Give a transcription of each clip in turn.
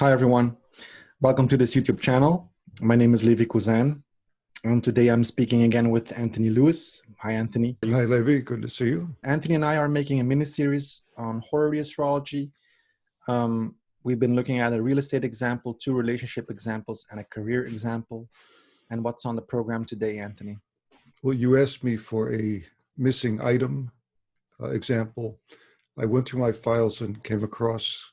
Hi, everyone. Welcome to this YouTube channel. My name is Levi Cosijn, and today I'm speaking again with Anthony Lewis. Hi, Anthony. Hi, Levi. Good to see you. Anthony and I are making a mini-series on horary astrology. We've been looking at a real estate example, two relationship examples, and a career example. And what's on the program today, Anthony? Well, you asked me for a missing item example. I went through my files and came across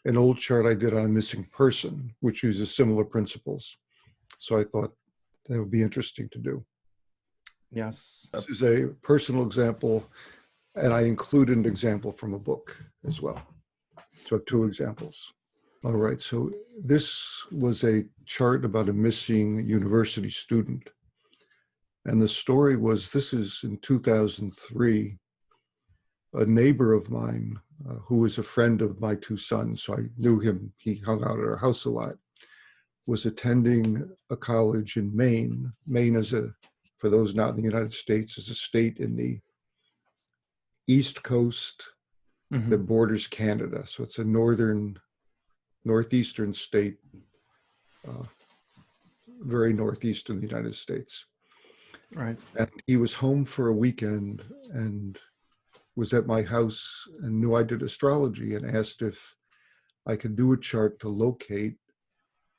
an old chart I did on a missing person, which uses similar principles. So I thought that would be interesting to do. Yes. This is a personal example, and I included an example from a book as well. So I have two examples. All right, so this was a chart about a missing university student. And the story was, this is in 2003, a neighbor of mine who was a friend of my two sons, so I knew him, he hung out at our house a lot, was attending a college in Maine. Maine is for those not in the United States, is a state in the East Coast that borders Canada. So it's a northeastern state, very northeast in the United States. Right. And he was home for a weekend and was at my house and knew I did astrology and asked if I could do a chart to locate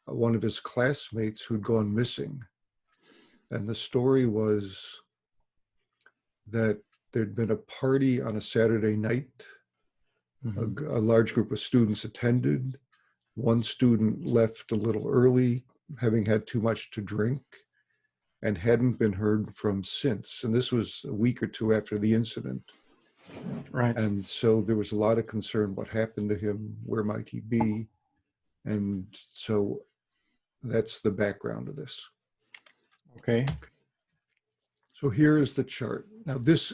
one of his classmates who'd gone missing. And the story was that there'd been a party on a Saturday night. A large group of students attended. One student left a little early, having had too much to drink, and hadn't been heard from since. And this was a week or two after the incident. Right. And so there was a lot of concern, what happened to him, where might he be? And so that's the background of this. Okay. So here is the chart. Now this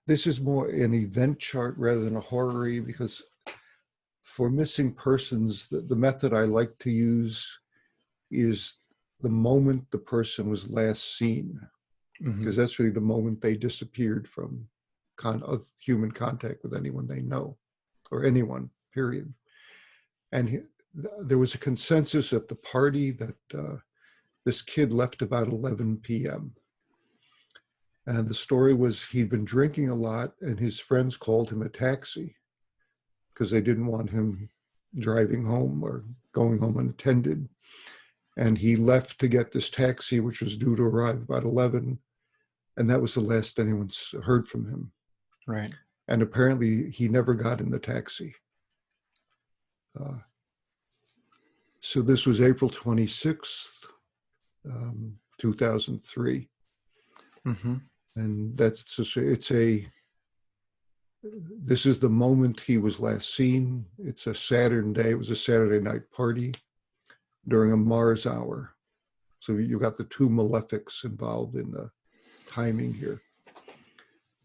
is more an event chart rather than a horary, because for missing persons, the method I like to use is the moment the person was last seen, because that's really the moment they disappeared from human contact with anyone they know, or anyone, period. And there was a consensus at the party that this kid left about 11 p.m. And the story was he'd been drinking a lot, and his friends called him a taxi because they didn't want him driving home or going home unattended. And he left to get this taxi, which was due to arrive about 11. And that was the last anyone's heard from him. Right. And apparently he never got in the taxi. So this was April 26th, 2003. And this is the moment he was last seen. It's a Saturn day. It was a Saturday night party during a Mars hour. So you got the two malefics involved in the timing here.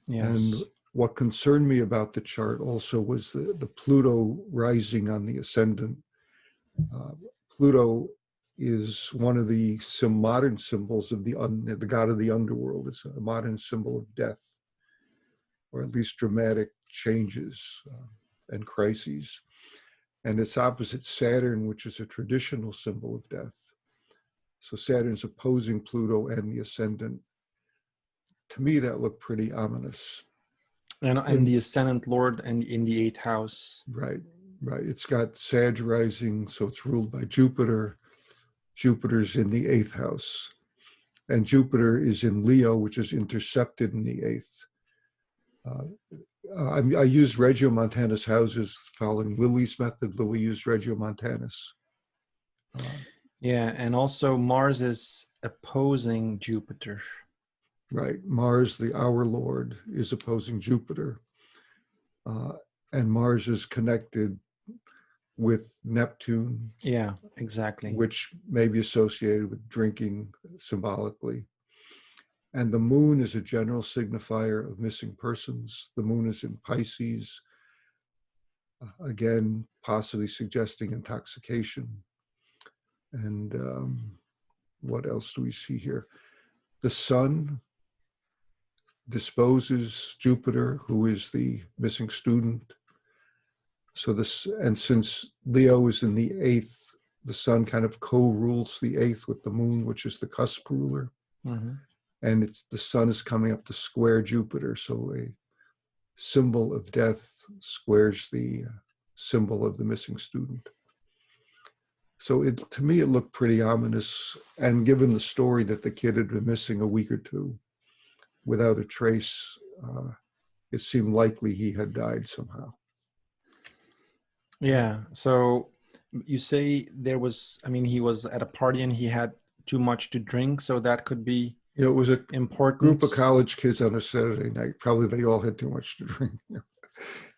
Yes. And what concerned me about the chart also was the Pluto rising on the ascendant. Pluto is one of the modern symbols of the god of the underworld. It's a modern symbol of death, or at least dramatic changes and crises. And it's opposite Saturn, which is a traditional symbol of death. So Saturn's opposing Pluto and the ascendant. To me, that looked pretty ominous. And the ascendant lord and in the 8th house. Right. It's got Sag rising, so it's ruled by Jupiter. Jupiter's in the 8th house. And Jupiter is in Leo, which is intercepted in the 8th. I used Regiomontanus houses following Lilly's method. Lilly used Regiomontanus. Yeah, and also Mars is opposing Jupiter. Right. Mars, the hour lord, is opposing Jupiter. And Mars is connected with Neptune. Yeah, exactly. Which may be associated with drinking symbolically. And the moon is a general signifier of missing persons. The moon is in Pisces, again, possibly suggesting intoxication. And what else do we see here? The sun disposes Jupiter, who is the missing student. So this, and since Leo is in the eighth, the sun kind of co-rules the eighth with the moon, which is the cusp ruler. Mm-hmm. And it's, the sun is coming up to square Jupiter. So a symbol of death squares the symbol of the missing student. So it, to me, it looked pretty ominous. And given the story that the kid had been missing a week or two without a trace, it seemed likely he had died somehow. Yeah. So you say there was, I mean, he was at a party and he had too much to drink. So that could be You know, it was a important. group of college kids on a Saturday night. Probably they all had too much to drink.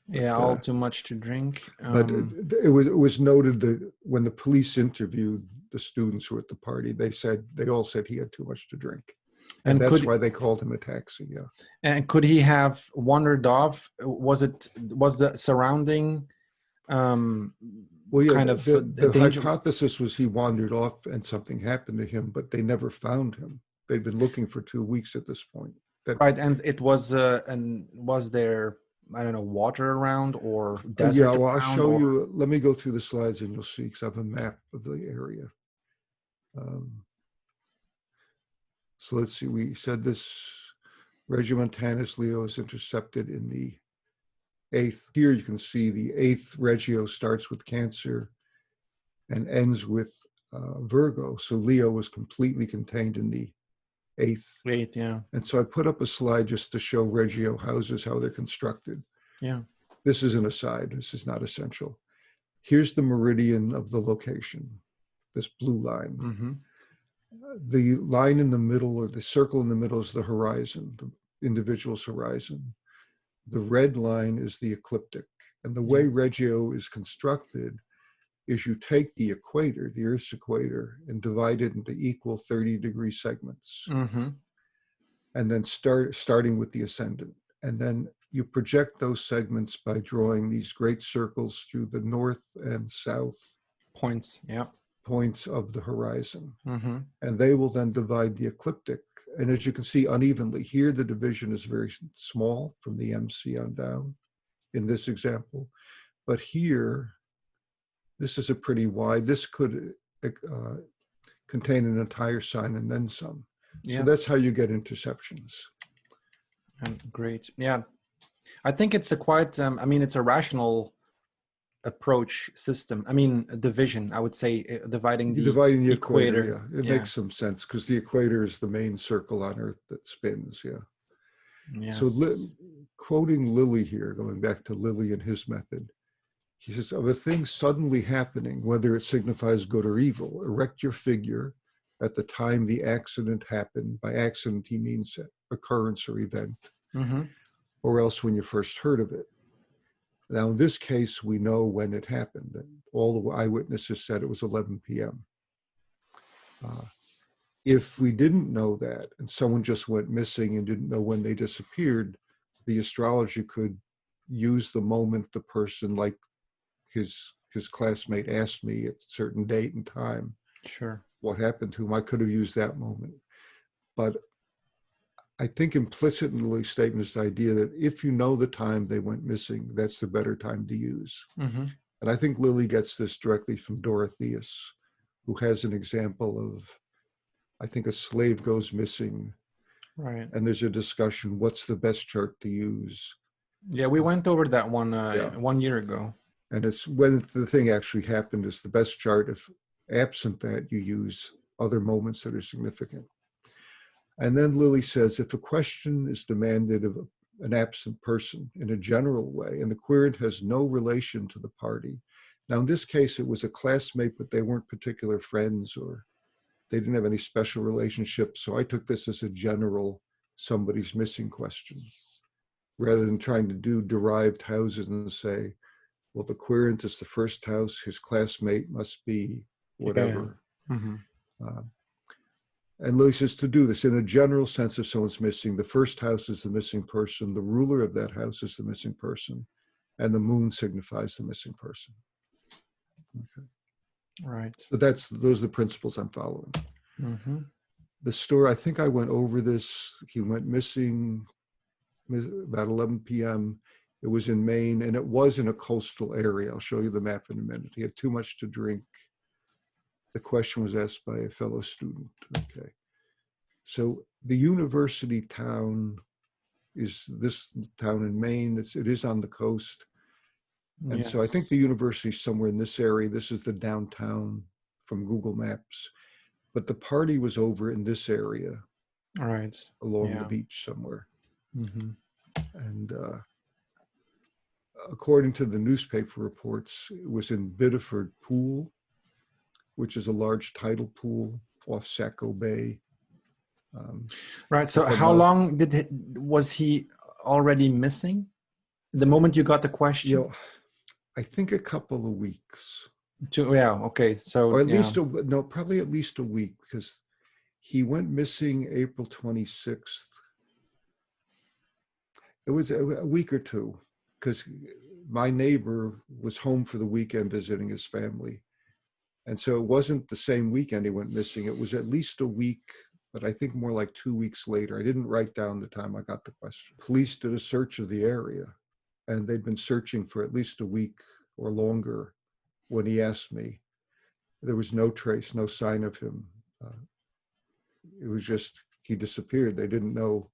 Yeah, all too much to drink. But it was noted that when the police interviewed the students who were at the party, they all said he had too much to drink, and that's why they called him a taxi. Yeah. And could he have wandered off? Was the surrounding well, yeah, kind of the hypothesis was he wandered off and something happened to him, but they never found him. They'd been looking for 2 weeks at this point. Right, and it was and was there, I don't know, water around or desert? Yeah, well, I'll show you. Let me go through the slides and you'll see, because I have a map of the area. So let's see, we said this Regiomontanus Leo is intercepted in the eighth. Here you can see the eighth Regio starts with Cancer and ends with Virgo. So Leo was completely contained in the eighth. Eighth, yeah. And so I put up a slide just to show Regio houses, how they're constructed. Yeah. This is an aside. This is not essential. Here's the meridian of the location, this blue line. Mm-hmm. The line in the middle, or the circle in the middle, is the horizon, the individual's horizon. The red line is the ecliptic. And the way Regio is constructed is you take the equator, the Earth's equator, and divide it into equal 30-degree segments. Mm-hmm. And then starting with the ascendant. And then you project those segments by drawing these great circles through the north and south points of the horizon. Mm-hmm. And they will then divide the ecliptic. And as you can see, unevenly. Here, the division is very small from the MC on down in this example. But here, this is a pretty wide, this could contain an entire sign and then some. Yeah. So that's how you get interceptions. Great. Yeah. I think it's a quite, I mean, it's a rational approach system. I mean, a division, I would say, dividing the equator. Yeah. It makes some sense because the equator is the main circle on Earth that spins. Yeah. Yes. So quoting Lilly here, going back to Lilly and his method, he says, of a thing suddenly happening, whether it signifies good or evil, erect your figure at the time the accident happened. By accident, he means occurrence or event, mm-hmm. or else when you first heard of it. Now, in this case, we know when it happened. All the eyewitnesses said it was 11 p.m. If we didn't know that, and someone just went missing and didn't know when they disappeared, the astrologer could use the moment the person, like his classmate, asked me at a certain date and time, sure, what happened to him. I could have used that moment. But I think implicit in Lily's statement is the idea that if you know the time they went missing, that's the better time to use. Mm-hmm. And I think Lilly gets this directly from Dorotheus, who has an example of, I think, a slave goes missing. Right. And there's a discussion, what's the best chart to use? Yeah, we went over that one 1 year ago. And it's when the thing actually happened is the best chart. If absent that, you use other moments that are significant. And then Lilly says, if a question is demanded of an absent person in a general way, and the querent has no relation to the party. Now, in this case, it was a classmate, but they weren't particular friends, or they didn't have any special relationship. So I took this as a general somebody's missing question, rather than trying to do derived houses and say, well, the querent is the first house, his classmate must be whatever. Yeah. Mm-hmm. And Lilly says to do this in a general sense, if someone's missing, the first house is the missing person, the ruler of that house is the missing person, and the moon signifies the missing person. Okay. Right. So those are the principles I'm following. Mm-hmm. The story, I think I went over this. He went missing about 11 p.m. It was in Maine, and it was in a coastal area. I'll show you the map in a minute. He had too much to drink. The question was asked by a fellow student. Okay. So the university town is this town in Maine. It is on the coast. And so I think the Yes. university is somewhere in this area. This is the downtown from Google Maps. But the party was over in this area All right. along the Yeah. beach somewhere. Mm-hmm. And according to the newspaper reports, it was in Biddeford Pool, which is a large tidal pool off Saco Bay. Right. So the how mouth- long was he already missing? The moment you got the question? You know, I think a couple of weeks. Yeah. Okay. So Or at yeah. least, probably at least a week, because he went missing April 26th. It was a week or two, because my neighbor was home for the weekend visiting his family. And so it wasn't the same weekend he went missing. It was at least a week, but I think more like 2 weeks later. I didn't write down the time I got the question. Police did a search of the area, and they'd been searching for at least a week or longer when he asked me. There was no trace, no sign of him. It was just, he disappeared. They didn't know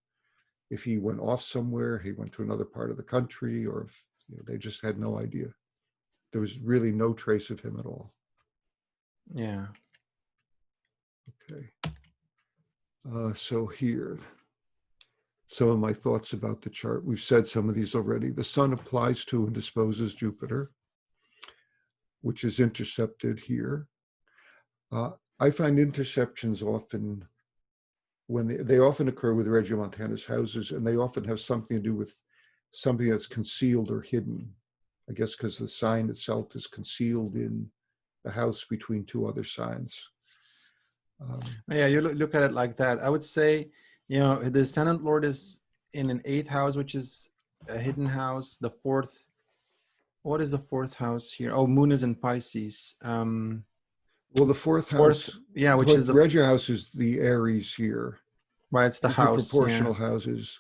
if he went off somewhere, he went to another part of the country, or if, they just had no idea. There was really no trace of him at all. Yeah. Okay. So here, some of my thoughts about the chart. We've said some of these already. The sun applies to and disposes Jupiter, which is intercepted here. I find interceptions often, when they often occur with Regiomontanus houses, and they often have something to do with something that's concealed or hidden. I guess because the sign itself is concealed in the house between two other signs. Yeah, you look at it like that. I would say, the ascendant lord is in an 8th house, which is a hidden house. The 4th, what is the 4th house here? Oh, moon is in Pisces. Well, the fourth house, yeah, which is the Regio house is the Aries here. right. It's the These are house. proportional Yeah. houses.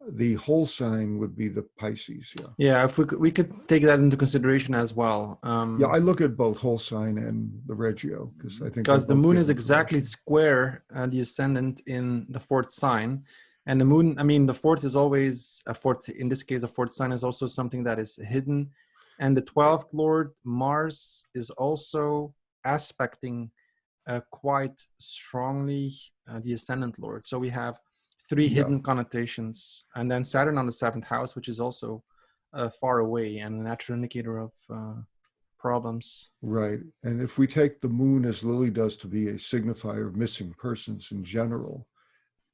The whole sign would be the Pisces. Yeah. Yeah, if we could take that into consideration as well. Yeah, I look at both whole sign and the Regio because I think because the both moon give is exactly information. square the ascendant in the 4th sign, and the moon, I mean, the 4th is always a 4th. In this case, a 4th sign is also something that is hidden, and the 12th lord Mars is also aspecting quite strongly the ascendant lord. So we have 3 hidden connotations, and then Saturn on the 7th house, which is also far away and a natural indicator of problems. Right. And if we take the moon, as Lilly does, to be a signifier of missing persons in general,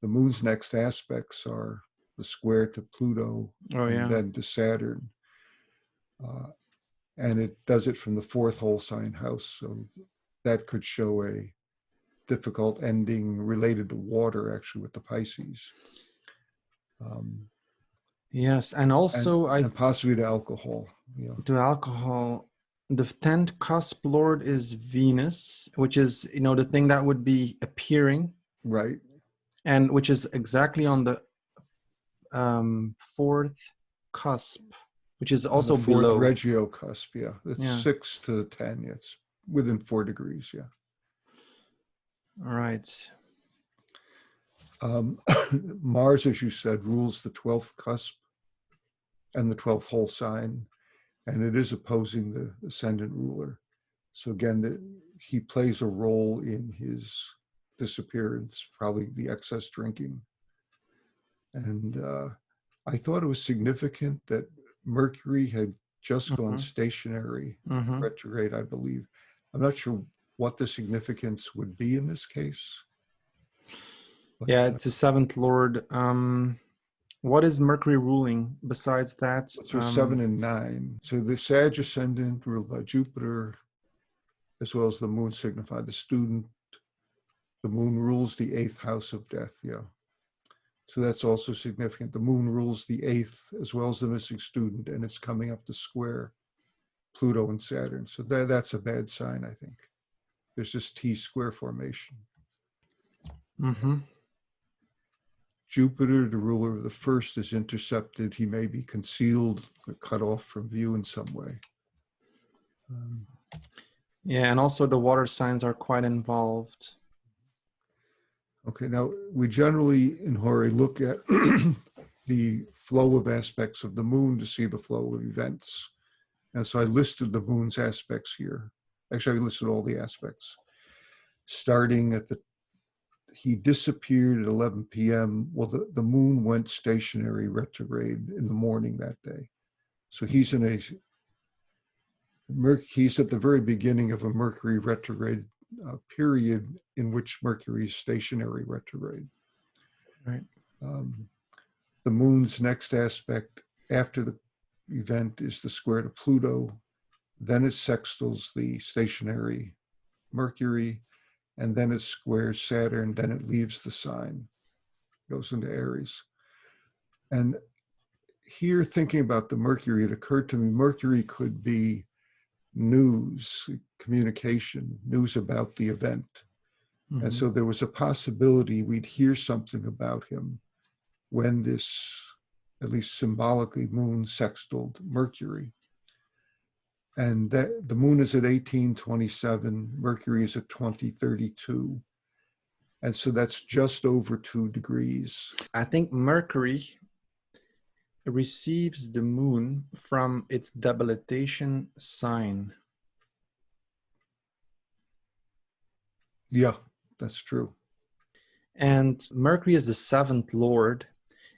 the moon's next aspects are the square to Pluto and then to Saturn. And it does it from the 4th whole sign house. So that could show a difficult ending related to water, actually, with the Pisces. Yes, and also and possibly to alcohol. Yeah. To alcohol. The 10th cusp lord is Venus, which is the thing that would be appearing, right, and which is exactly on the 4th cusp, which is also on the 4th below Regio cusp. Yeah, it's 6 to 10. Yeah, it's within 4 degrees. Yeah. All right. Mars, as you said, rules the 12th cusp and the 12th whole sign, and it is opposing the ascendant ruler. So again, he plays a role in his disappearance, probably the excess drinking. And I thought it was significant that Mercury had just gone stationary, retrograde, I believe. I'm not sure what the significance would be in this case. But, yeah, it's the 7th lord. What is Mercury ruling besides that? So 7 and 9. So the Sag ascendant ruled by Jupiter, as well as the moon signify the student. The moon rules the 8th house of death. Yeah. So that's also significant. The moon rules the 8th as well as the missing student, and it's coming up to square Pluto and Saturn. So that's a bad sign, I think. There's this T-square formation. Jupiter, the ruler of the first, is intercepted. He may be concealed or cut off from view in some way. Yeah, and also the water signs are quite involved. Okay, now we generally in Horary look at the flow of aspects of the moon to see the flow of events. And so I listed the moon's aspects here. Actually, I listed all the aspects. Starting at he disappeared at 11 p.m. Well, the moon went stationary retrograde in the morning that day. So he's he's at the very beginning of a Mercury retrograde period in which Mercury is stationary retrograde. Right. The moon's next aspect after the event is the square to Pluto. Then it sextiles the stationary Mercury, and then it squares Saturn. Then it leaves the sign, goes into Aries. And here, thinking about the Mercury, it occurred to me Mercury could be news, communication, news about the event. Mm-hmm. And so there was a possibility we'd hear something about him when this, at least symbolically, moon sextiled Mercury. And that the moon is at 1827, Mercury is at 2032. And so that's just over 2 degrees. I think Mercury receives the moon from its debilitation sign. Yeah, that's true. And Mercury is the 7th lord,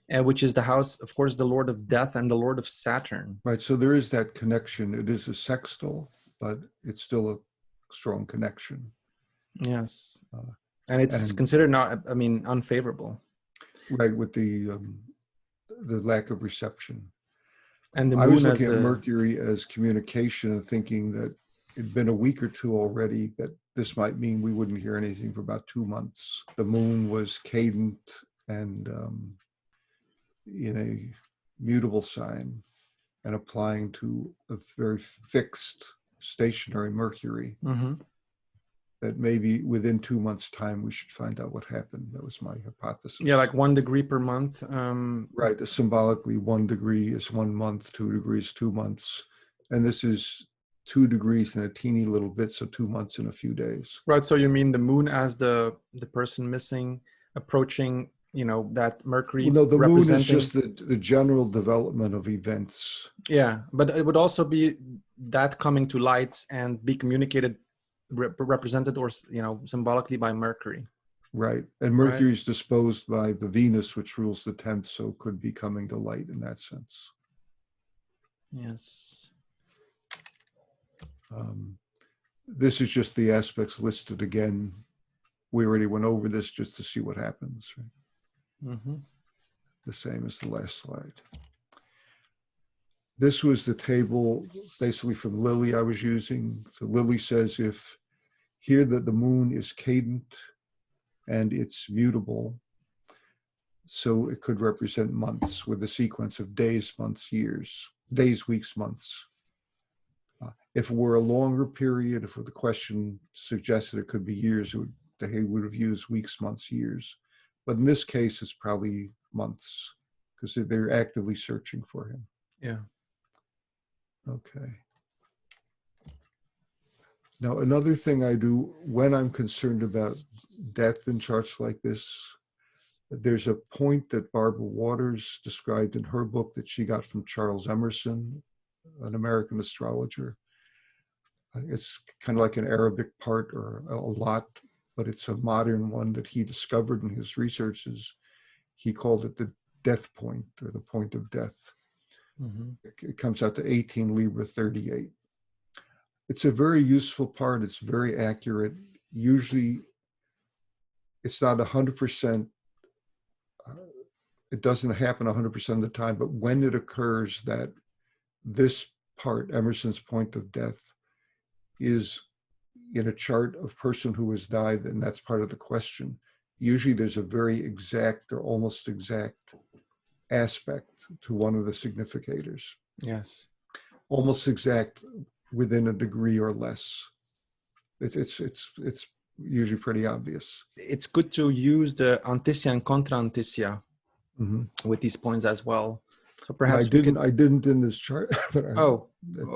which is the house, of course, the lord of death and the lord of Saturn. Right, so there is that connection. It is a sextile, but it's still a strong connection. Yes. And it's considered unfavorable. Right, with the lack of reception. And the moon I was looking at Mercury as communication and thinking that it'd been a week or two already, that this might mean we wouldn't hear anything for about 2 months. The moon was cadent and in a mutable sign and applying to a very fixed stationary Mercury. Mm-hmm. That maybe within 2 months' time, we should find out what happened. That was my hypothesis. Yeah, like 1 degree per month. Right. Symbolically, 1 degree is 1 month, 2 degrees, 2 months. And this is 2 degrees and a teeny little bit, so 2 months in a few days. Right. So you mean the moon as the person missing, approaching, that Mercury? Well, no, the moon is just the general development of events. Yeah, but it would also be that coming to light and be communicated, represented, or symbolically by Mercury. Right. And Mercury is disposed by the Venus, which rules the 10th, so could be coming to light in that sense. Yes. This is just the aspects listed again. We already went over this just to see what happens. Right? Mm-hmm. The same as the last slide. This was the table basically from Lilly I was using. So Lilly says if here that the moon is cadent and it's mutable, so it could represent months with a sequence of days, months, years, days, weeks, months. If it were a longer period, if the question suggested it could be years, they would have used weeks, months, years. But in this case, it's probably months because they're actively searching for him. Yeah. Okay. Now, another thing I do when I'm concerned about death in charts like this, there's a point that Barbara Waters described in her book that she got from Charles Emerson, an American astrologer. It's kind of like an Arabic part or a lot, but it's a modern one that he discovered in his researches. He called it the death point or the point of death. Mm-hmm. It comes out to 18 Libra 38. It's a very useful part. It's very accurate. Usually it's not 100%. It doesn't happen 100% of the time, but when it occurs that this part, Emerson's point of death, is in a chart of person who has died, and that's part of the question. Usually there's a very exact or almost exact aspect to one of the significators. Yes. Almost exact within a degree or less. It's usually pretty obvious. It's good to use the antisia and contra antisia. Mhm. with these points as well. So And perhaps we could. I didn't in this chart. But Oh,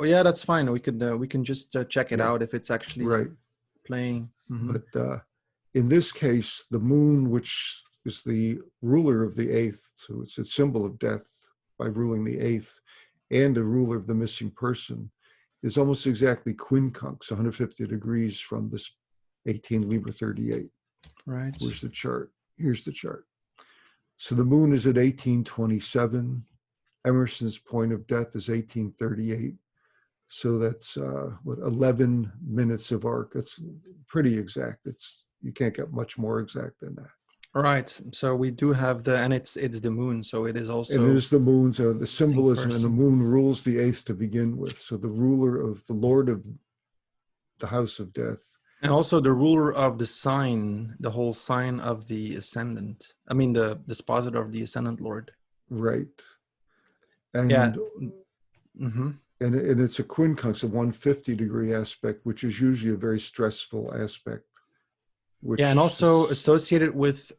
yeah, that's fine. We can just check it yeah, out if it's actually right. playing. But in this case, the moon, which is the ruler of the eighth, so it's a symbol of death by ruling the eighth, and a ruler of the missing person, is almost exactly quincunx, 150 degrees from this 18 Libra 38. Right. Where's the chart? Here's the chart. So the moon is at 1827. Emerson's point of death is 1838. So that's 11 minutes of arc. That's pretty exact. You can't get much more exact than that. Right. So we do have and it's the moon. So it is And it also is the moon, so the symbolism, and the person. moon rules the eighth to begin with. So the ruler of the Lord of the house of death. And also the ruler of the sign, the whole sign of the ascendant. I mean, the dispositor of the ascendant Lord. Right. Yeah. And Mm-hmm. and it's a quincunx, a 150-degree aspect, which is usually a very stressful aspect. Which Yeah, and also associated with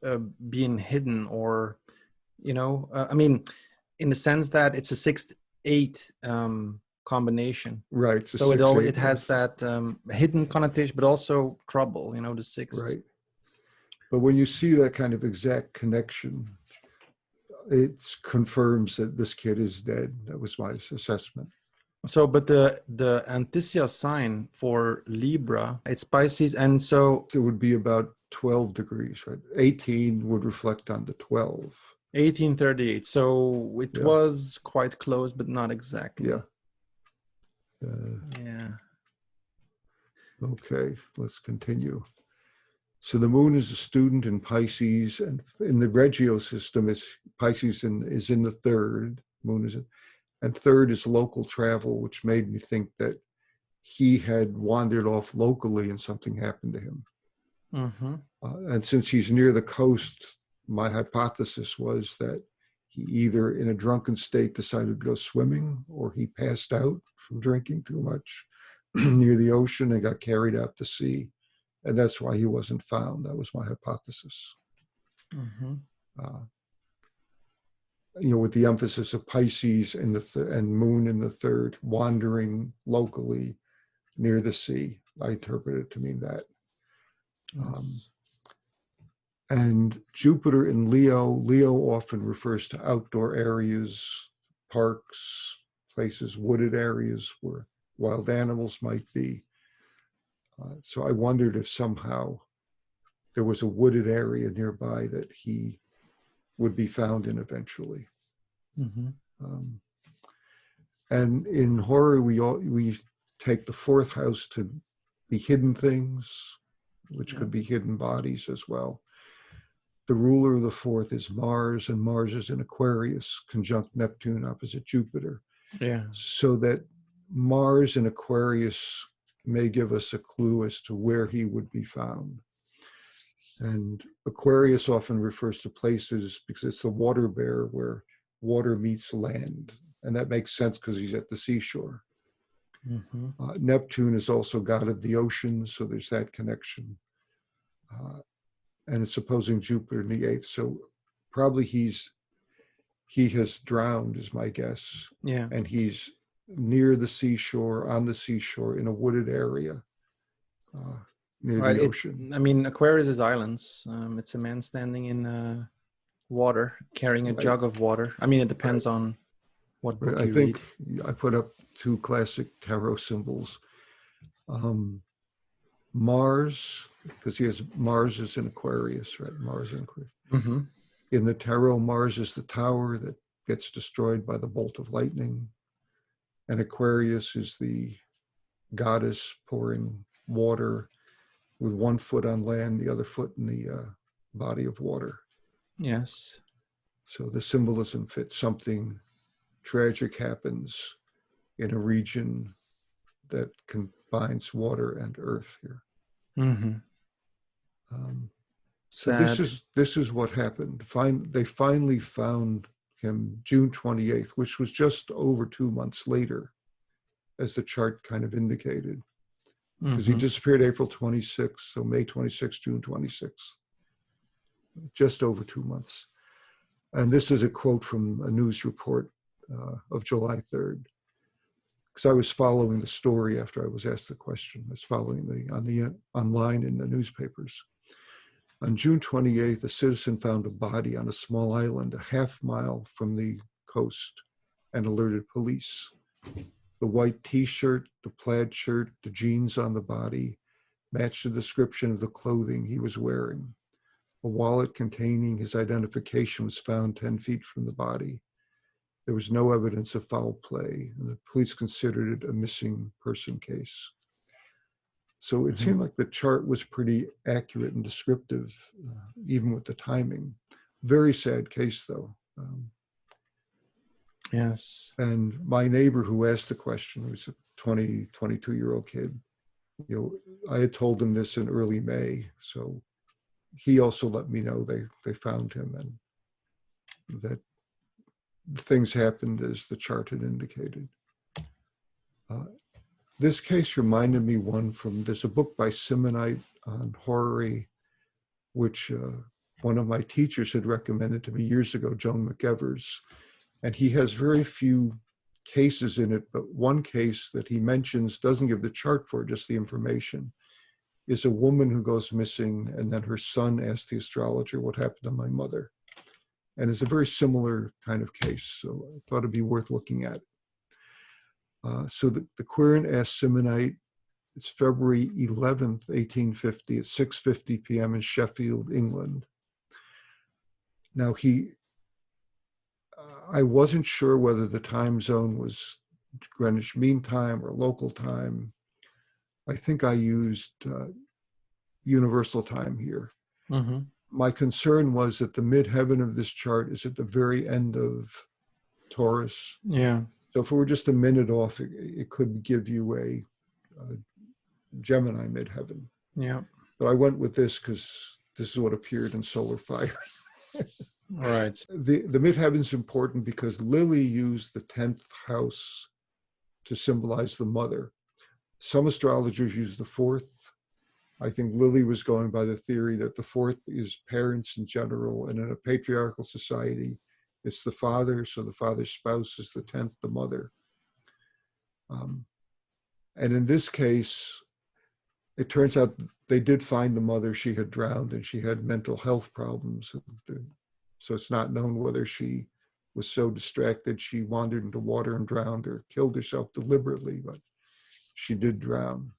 being hidden, or I mean, in the sense that it's a 6-8 combination. right. So it has Yes. that hidden connotation, but also trouble. The sixth. Right. But when you see that kind of exact connection, it confirms that this kid is dead. That was my assessment. So, but the Anticia sign for Libra, it's Pisces, and so it would be about 12 degrees, right? 18 would reflect on the 12. 1838. So it was quite close, but not exactly. Yeah. Yeah. Okay, let's continue. So the moon is a student in Pisces, and in the Regio system, Pisces is in the third. Moon is in, and third is local travel, which made me think that he had wandered off locally and something happened to him. Mm-hmm. And since he's near the coast, my hypothesis was that he either in a drunken state decided to go swimming, or he passed out from drinking too much near the ocean and got carried out to sea. And that's why he wasn't found. That was my hypothesis. Mm-hmm. With the emphasis of Pisces and and moon in the third, wandering locally near the sea. I interpret it to mean that. Yes. And Jupiter in Leo often refers to outdoor areas, parks, places, wooded areas where wild animals might be. So I wondered if somehow there was a wooded area nearby that he would be found in eventually. Mm-hmm. And in horror, we take the fourth house to be hidden things, which could be hidden bodies as well. The ruler of the fourth is Mars, and Mars is in Aquarius, conjunct Neptune opposite Jupiter. Yeah. So that Mars in Aquarius may give us a clue as to where he would be found. And Aquarius often refers to places because it's the water bear where water meets land. And that makes sense because he's at the seashore. Mm-hmm. Neptune is also god of the ocean, so there's that connection. And it's opposing Jupiter in the eighth. So probably he has drowned, is my guess. Yeah. And he's near the seashore, on the seashore, in a wooded area near the ocean. I mean, Aquarius is islands. It's a man standing in water, carrying a jug of water. I mean, it depends on what book you read. I put up two classic tarot symbols. Mars, because Mars is in Aquarius, right? Mars in Aquarius. Mm-hmm. In the tarot, Mars is the tower that gets destroyed by the bolt of lightning. And Aquarius is the goddess pouring water with one foot on land, the other foot in the body of water. Yes. So the symbolism fits. Something tragic happens in a region that combines water and earth here. Mm-hmm. So this is what happened. They finally found him June 28th, which was just over 2 months later, as the chart kind of indicated. Because he disappeared April 26th, so May 26th, June 26th. Just over 2 months. And this is a quote from a news report of July 3rd. Because I was following the story after I was asked the question. I was following online in the newspapers. On June 28th, a citizen found a body on a small island a half-mile from the coast and alerted police. The white t-shirt, the plaid shirt, the jeans on the body matched the description of the clothing he was wearing. A wallet containing his identification was found 10 feet from the body. There was no evidence of foul play, and the police considered it a missing person case. So it seemed like the chart was pretty accurate and descriptive, even with the timing. Very sad case, though. Yes. And my neighbor who asked the question, who was a 22-year-old kid, I had told him this in early May. So he also let me know they found him and that things happened as the chart had indicated. This case reminded me there's a book by Simmonite on Horary, which one of my teachers had recommended to me years ago, Joan McEvers. And he has very few cases in it, but one case that he mentions doesn't give the chart for, just the information, is a woman who goes missing, and then her son asks the astrologer, what happened to my mother? And it's a very similar kind of case, so I thought it'd be worth looking at. So the querent asked Simmonite, it's February 11th, 1850 at 6:50 p.m. in Sheffield, England. Now I wasn't sure whether the time zone was Greenwich Mean Time or local time. I think I used universal time here. Mm-hmm. My concern was that the midheaven of this chart is at the very end of Taurus. Yeah. So if it were just a minute off, it could give you a Gemini midheaven. Yeah. But I went with this because this is what appeared in Solar Fire. Right. The midheaven is important because Lilly used the 10th house to symbolize the mother. Some astrologers use the 4th. I think Lilly was going by the theory that the 4th is parents in general, and in a patriarchal society, it's the father, so the father's spouse is the 10th, the mother. And in this case, it turns out they did find the mother. She had drowned and she had mental health problems. So it's not known whether she was so distracted she wandered into water and drowned or killed herself deliberately, but she did drown.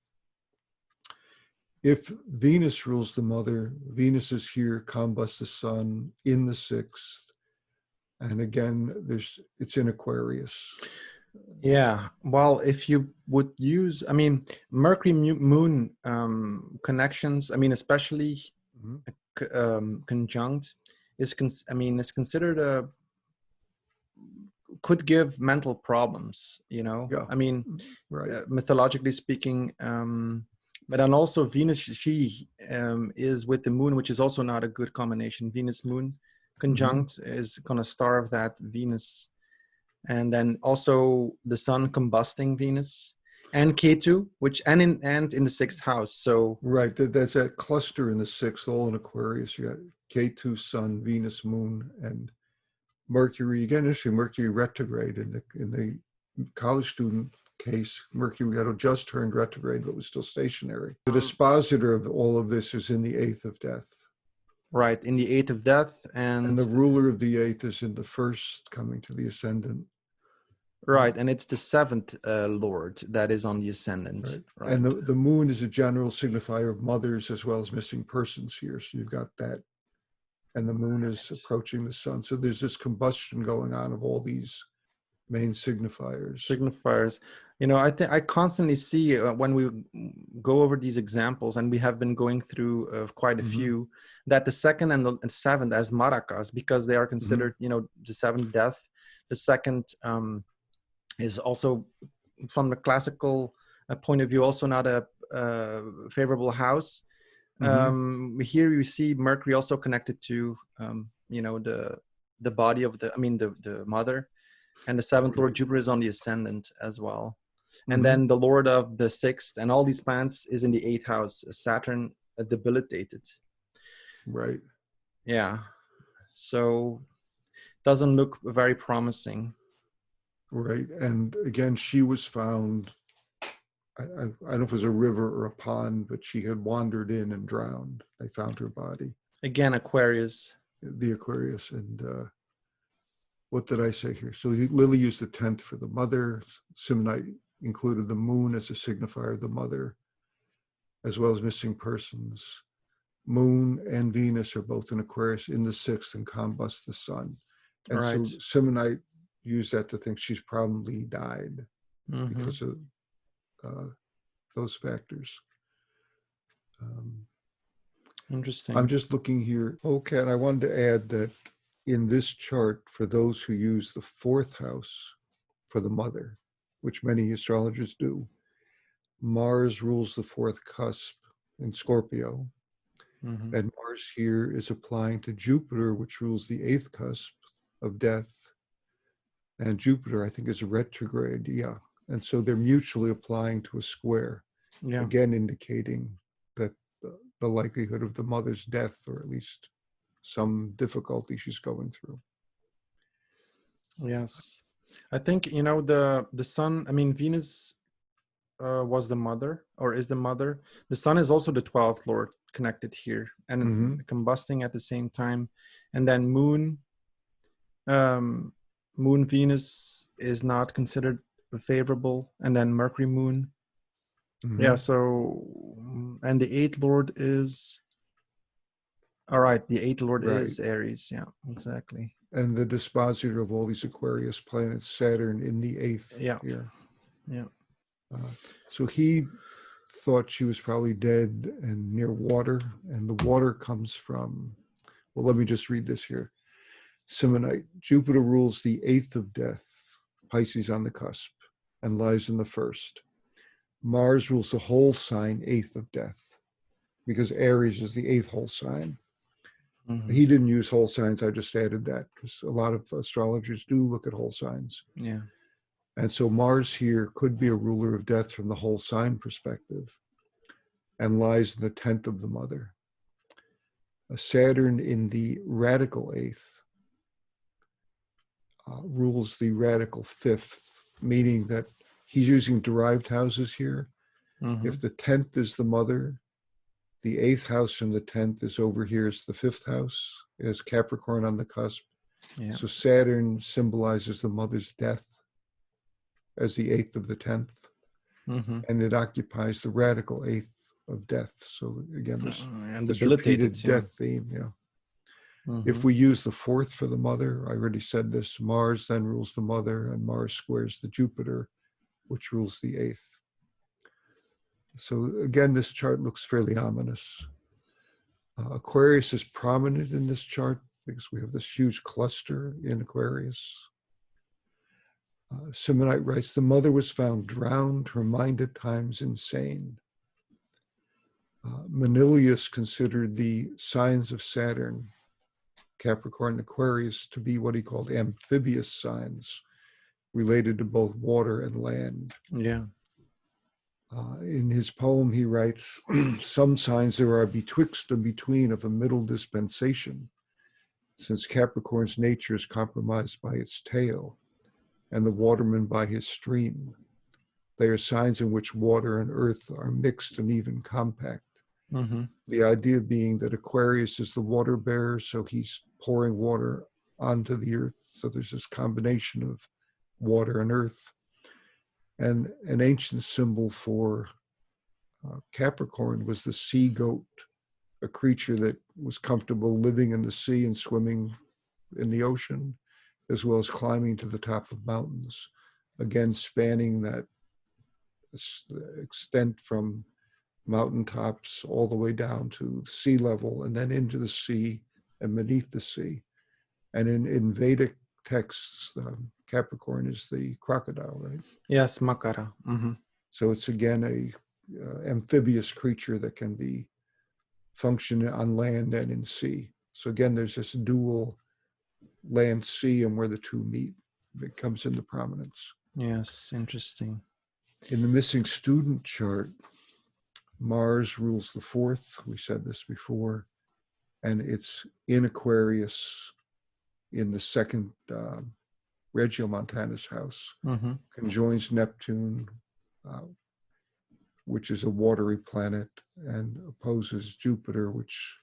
If Venus rules the mother, Venus is here, combust the sun in the 6th. And again, it's in Aquarius. Yeah. Well, if you would use, Mercury Moon connections, especially conjunct is considered could give mental problems, Yeah. Right. Mythologically speaking, but then also Venus, she is with the moon, which is also not a good combination. Venus Moon conjunct is going to starve that Venus. And then also the sun combusting Venus and Ketu, and in the 6th house. So right, that's that cluster in the 6th, all in Aquarius. You got Ketu, Sun, Venus, Moon, and Mercury. Again, interesting, Mercury retrograde in the college student case. Mercury had just turned retrograde, but was still stationary. The dispositor of all of this is in the 8th of death. Right, in the 8th of death, and the ruler of the 8th is in the 1st, coming to the ascendant. Right, and it's the 7th Lord that is on the ascendant. Right. And the moon is a general signifier of mothers as well as missing persons here. So you've got that. And the moon is approaching the sun. So there's this combustion going on of all these main signifiers. I constantly see when we go over these examples, and we have been going through quite a few, that the 2nd and the 7th as maracas, because they are considered, the 7th death, the 2nd is also, from the classical point of view, also not a favorable house. Here you see Mercury also connected to, the body of the mother, and the 7th Lord Jupiter is on the ascendant as well. And then the Lord of the 6th and all these planets is in the 8th house, Saturn debilitated. Right. Yeah. So doesn't look very promising. Right. And again, she was found, I don't know if it was a river or a pond, but she had wandered in and drowned. They found her body. Again, Aquarius. The Aquarius. And what did I say here? So Lilly used the 10th for the mother. Simmonite included the moon as a signifier of the mother, as well as missing persons. Moon and Venus are both in Aquarius in the 6th and combust the sun. And Right. so Simmonite used that to think she's probably died because of those factors. Interesting. I'm just looking here. Okay, and I wanted to add that in this chart, for those who use the 4th house for the mother, which many astrologers do, Mars rules the 4th cusp in Scorpio. And Mars here is applying to Jupiter, which rules the 8th cusp of death. And Jupiter, I think, is retrograde. Yeah. And so they're mutually applying to a square, again, indicating that the likelihood of the mother's death, or at least some difficulty she's going through. Yes. I think, the sun, Venus was the mother, or is the mother. The sun is also the 12th lord connected here and combusting at the same time. And then moon Venus is not considered favorable, and then Mercury moon. Yeah, so, and the 8th lord is, all right, the 8th lord is Aries. Yeah, exactly. And the dispositor of all these Aquarius planets, Saturn, in the 8th here. Yeah. So he thought she was probably dead and near water, and the water comes from, well, let me just read this here. Simmonite, Jupiter rules the 8th of death, Pisces on the cusp, and lies in the 1st. Mars rules the whole sign, 8th of death, because Aries is the 8th whole sign. He didn't use whole signs, I just added that, because a lot of astrologers do look at whole signs. Yeah. And so Mars here could be a ruler of death from the whole sign perspective, and lies in the 10th of the mother. Saturn in the radical 8th rules the radical 5th, meaning that he's using derived houses here. If the 10th is the mother, the 8th house from the 10th is over here is the 5th house. It has Capricorn on the cusp. Yeah. So Saturn symbolizes the mother's death as the 8th of the 10th. And it occupies the radical 8th of death. So again, this repeated death theme. Yeah. If we use the 4th for the mother, I already said this, Mars then rules the mother, and Mars squares the Jupiter, which rules the 8th. So again, this chart looks fairly ominous. Aquarius is prominent in this chart because we have this huge cluster in Aquarius. Simmonite writes, the mother was found drowned, her mind at times insane. Manilius considered the signs of Saturn, Capricorn and Aquarius, to be what he called amphibious signs, related to both water and land. Yeah. In his poem, he writes, some signs there are betwixt and between of a middle dispensation, since Capricorn's nature is compromised by its tail, and the waterman by his stream. They are signs in which water and earth are mixed and even compact. The idea being that Aquarius is the water bearer, so he's pouring water onto the earth. So there's this combination of water and earth. And an ancient symbol for Capricorn was the sea goat, a creature that was comfortable living in the sea and swimming in the ocean, as well as climbing to the top of mountains, again spanning that extent from mountaintops all the way down to sea level and then into the sea and beneath the sea. And in Vedic texts, Capricorn is the crocodile, right? Yes, Makara. So it's again a amphibious creature that can be function on land and in sea. So again, there's this dual land, sea, and where the two meet, it comes into prominence. Yes, interesting. In the missing student chart, Mars rules the 4th. We said this before, and it's in Aquarius in the second Regiomontanus house, Mm-hmm. conjoins Neptune, which is a watery planet, and opposes Jupiter, which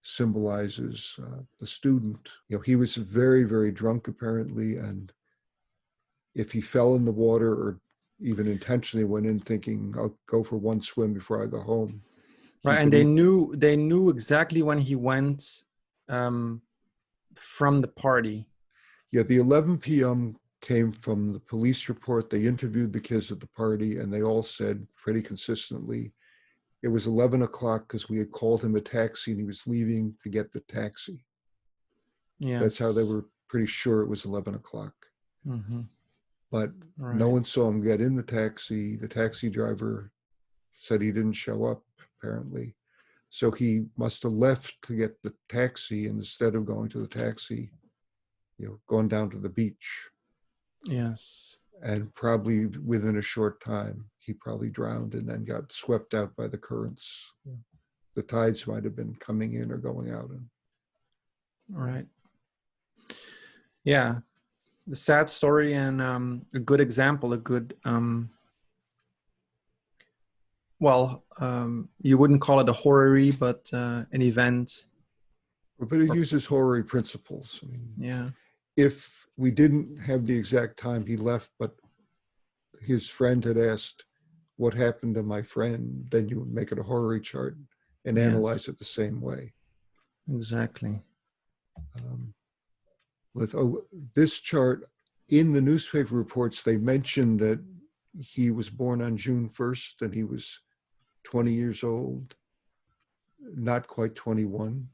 symbolizes the student. He was very, very drunk apparently, and if he fell in the water or even intentionally went in thinking, I'll go for one swim before I go home. Right, and they knew exactly when he went from the party. Yeah, the 11 p.m. came from the police report. They interviewed the kids at the party, and they all said pretty consistently it was 11 o'clock because we had called him a taxi and he was leaving to get the taxi. Yes. That's how they were pretty sure it was 11 o'clock. Mm-hmm. But Right. no one saw him get in the taxi. The taxi driver said he didn't show up, apparently. So he must have left to get the taxi, and instead of going to the taxi, gone down to the beach. Yes. And probably within a short time, he probably drowned and then got swept out by the currents. The tides might have been coming in or going out. Right. Yeah. The sad story and a good example, a good, you wouldn't call it a horary, but an event. But it uses horary principles. I mean, yeah. If we didn't have the exact time he left, but his friend had asked, what happened to my friend? Then you would make it a horary chart and analyze it the same way. Exactly. This chart, in the newspaper reports, they mentioned that he was born on June 1st and he was 20 years old, not quite 21.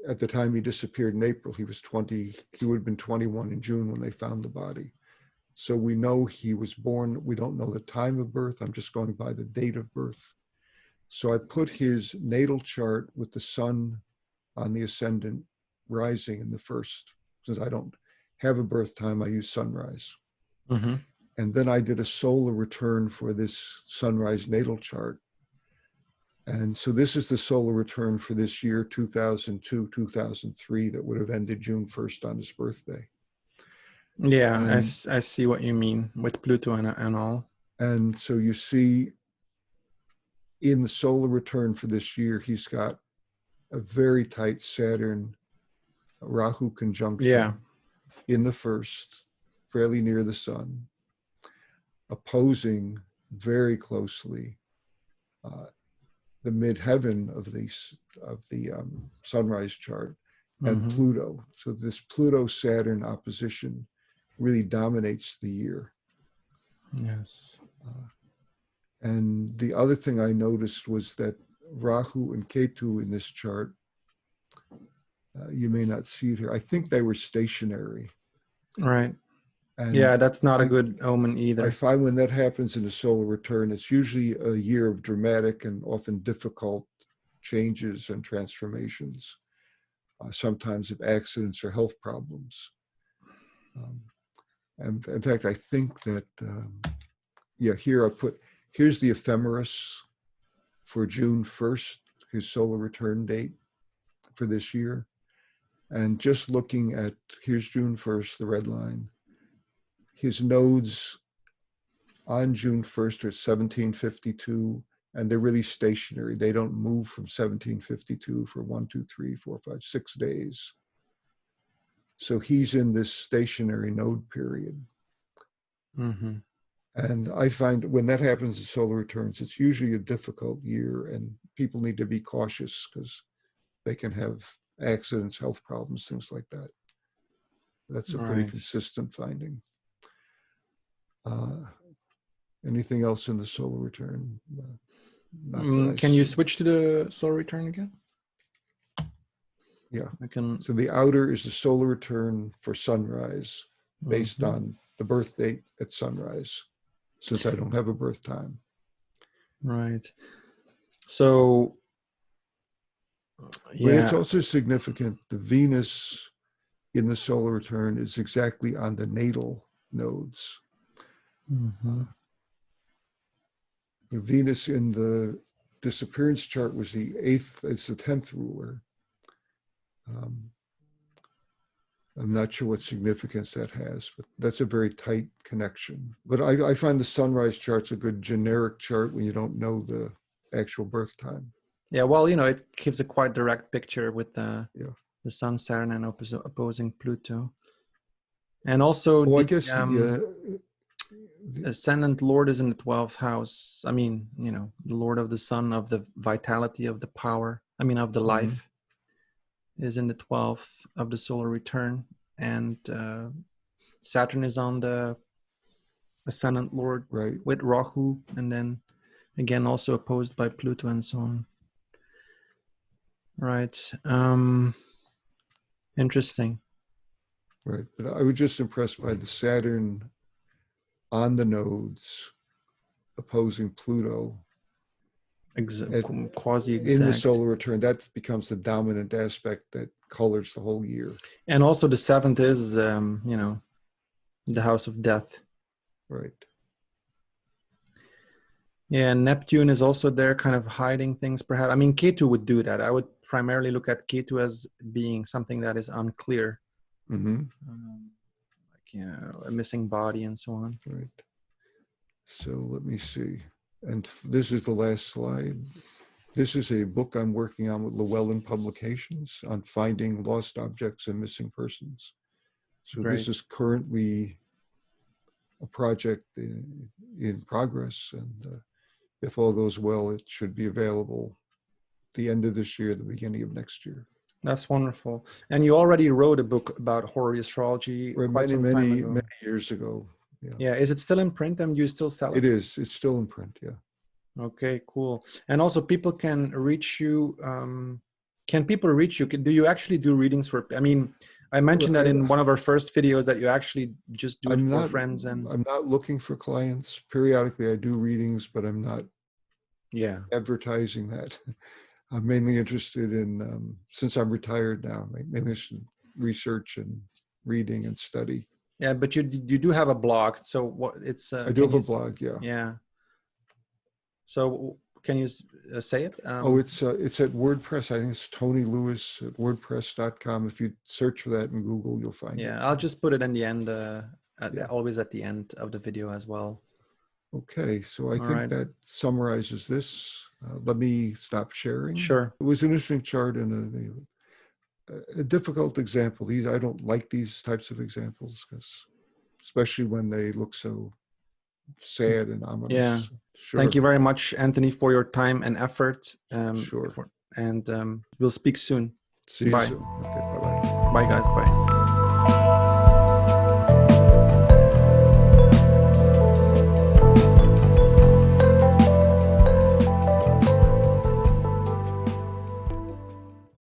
At the time he disappeared in April, he was 20. He would have been 21 in June when they found the body. So we know he was born. We don't know the time of birth. I'm just going by the date of birth. So I put his natal chart with the sun on the ascendant rising in the first. Since I don't have a birth time, I use sunrise. Mm-hmm. And then I did a solar return for this sunrise natal chart. And so this is the solar return for this year, 2002, 2003, that would have ended June 1st on his birthday. Yeah, I see what you mean with Pluto and all. And so you see in the solar return for this year, he's got a very tight Saturn Rahu conjunction in the first, fairly near the sun, opposing very closely the midheaven of the sunrise chart and Pluto. So this Pluto-Saturn opposition really dominates the year. Yes. And the other thing I noticed was that Rahu and Ketu in this chart, you may not see it here, I think they were stationary. Right. And yeah, that's not a good omen either. I find when that happens in a solar return, it's usually a year of dramatic and often difficult changes and transformations, sometimes of accidents or health problems. And in fact, I think that, here here's the ephemeris for June 1st, his solar return date for this year. And just looking at, here's June 1st, the red line. His nodes on June 1st are 1752, and they're really stationary. They don't move from 1752 for 1, 2, 3, 4, 5, 6 days. So he's in this stationary node period. Mm-hmm. And I find when that happens in solar returns, it's usually a difficult year, and people need to be cautious because they can have accidents, health problems, things like that. That's a pretty consistent finding. Anything else in the solar return? Can you switch to the solar return again? Yeah. I can. So the outer is the solar return for sunrise based on the birth date at sunrise, since I don't have a birth time. Right. So, But it's also significant. The Venus in the solar return is exactly on the natal nodes. Venus in the disappearance chart was the 8th, it's the 10th ruler. I'm not sure what significance that has, but that's a very tight connection. But I find the sunrise chart's a good generic chart when you don't know the actual birth time. Yeah, well, it gives a quite direct picture with the Yeah. Sun, Saturn, and opposing Pluto. And also, I the guess, ascendant Lord is in the 12th house. I mean, the Lord of the Sun, of the vitality, of the power, of the life, is in the 12th of the solar return. And Saturn is on the ascendant Lord, right, with Rahu, and then again also opposed by Pluto and so on. Right. Interesting. Right. But I was just impressed by the Saturn on the nodes opposing Pluto. Quasi exact. In the solar return, that becomes the dominant aspect that colors the whole year. And also the 7th is, the house of death. Right. Yeah, Neptune is also there, kind of hiding things perhaps. Ketu would do that. I would primarily look at Ketu as being something that is unclear. Mm-hmm. A missing body and so on. Right. So let me see. And this is the last slide. This is a book I'm working on with Llewellyn Publications on finding lost objects and missing persons. So Great. This is currently a project in progress, and if all goes well, it should be available the end of this year, the beginning of next year. That's wonderful. And you already wrote a book about Horary astrology quite some time ago. Many years ago. Yeah. Yeah. Is it still in print, and do you still sell it? It is. It's still in print. Yeah. Okay, cool. And also, people can reach you. Can people reach you? Do you actually do readings for? I mentioned that in one of our first videos that you actually just do it for friends. And I'm not looking for clients. Periodically, I do readings, but I'm not advertising that. I'm mainly interested in, since I'm retired now, mainly research and reading and study. Yeah, but you do have a blog. So what it's? I do have a blog. Yeah. Yeah. So can you say it? It's at WordPress. I think it's Tony Lewis at WordPress.com. If you search for that in Google, you'll find it. Yeah, I'll just put it in the end, always at the end of the video as well. Okay, so I think that summarizes this. Let me stop sharing. Sure. It was an interesting chart and a difficult example. I don't like these types of examples, especially when they look so sad and ominous. Yeah. Sure. Thank you very much, Anthony, for your time and effort. Sure. And we'll speak soon. See you Bye. soon. Okay, bye-bye. Bye, guys. Bye.